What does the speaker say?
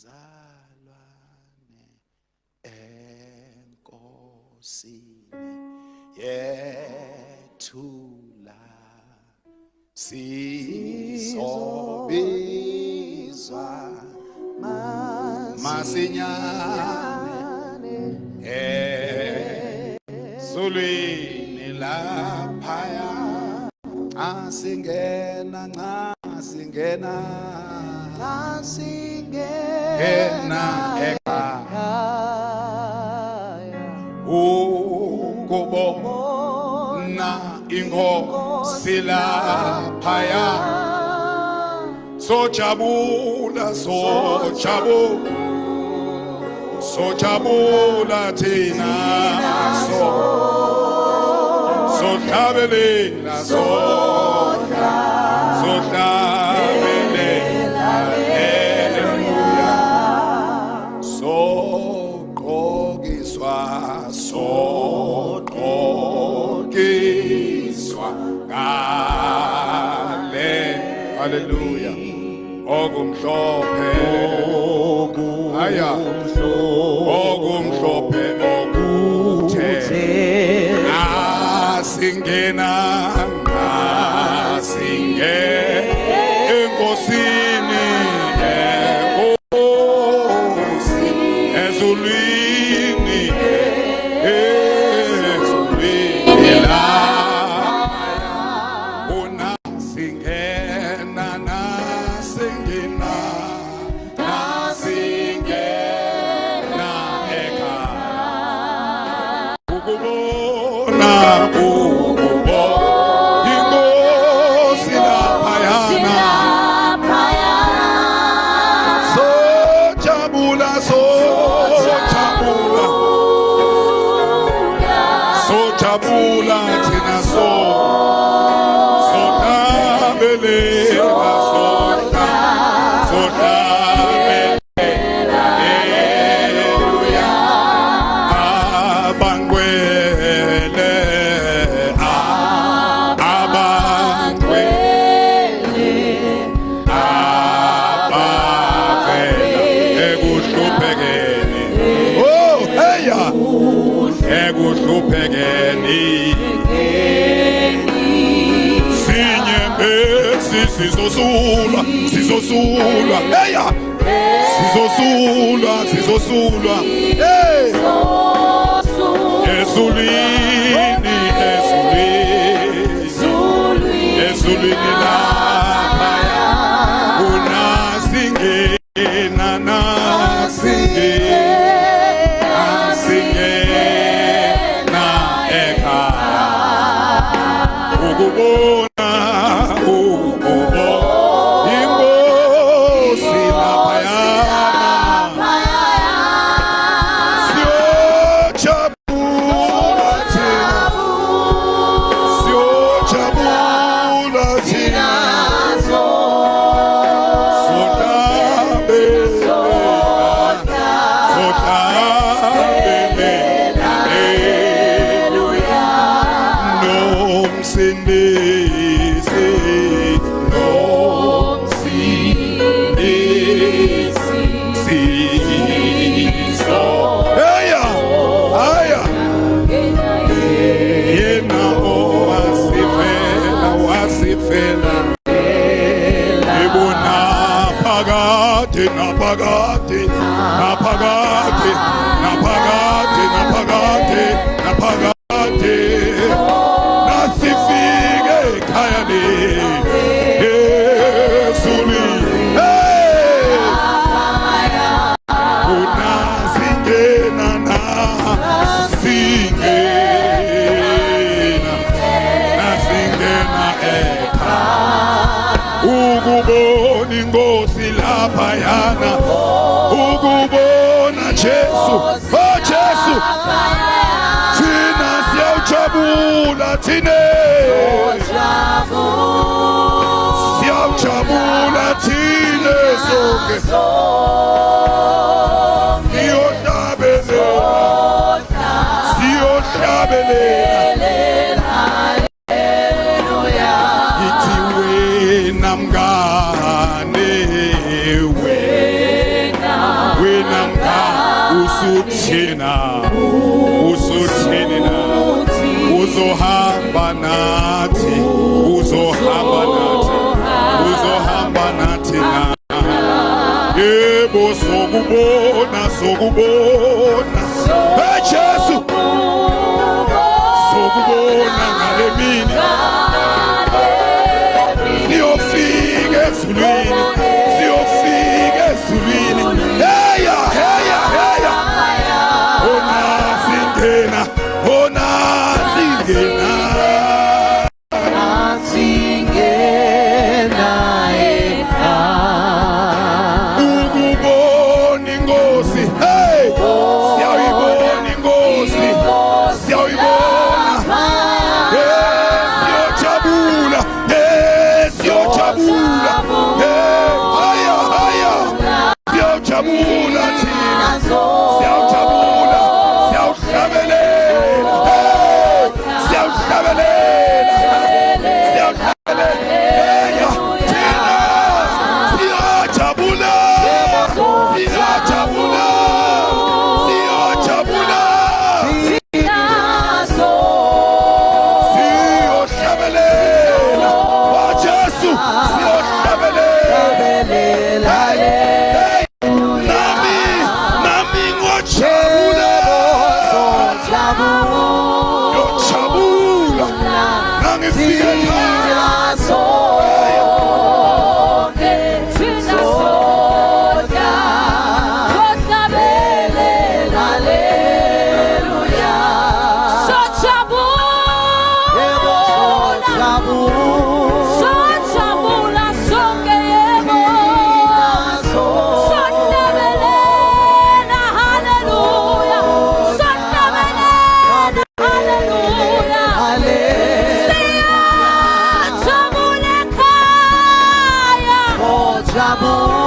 zalwane enkosini yethula sizobizwa masinyane ezulwini laphaya asingena ukubona inkosi laphaya sojabula thina sohlabelela haleluya soqokiswa ngale haleluya okumhlophe okuthe asingena enkosini ezulwini la unasingena sojabula thina sohlabelela haleluya abangwele ekuhluphekeni ekuhluphekeni sinyembezi sizosulwa sizosulwa ezulwini laphaya unasingena ukubona inkosi laphaya siyojabula thina sohlabelela haleluya nomsindisi sizo yena owasifela ibona phakathi naphakathi nasifike ekhaya nasingena ukubona inkosi laphayana ukubona Jesu thina siyawujabula thine sonke siyohlabelela haleluya ithi wena mngane wena usuthina usuthini na uzohamba nathi uzohamba nathi na yebo sokubona hey Jesu sokubona ngale mini siyofika ezulwini heya ona singena ukubona inkosi hey siyayibona inkosi siyayibona siyojabula haya siyojabula thina siyawuhlabelela Jabul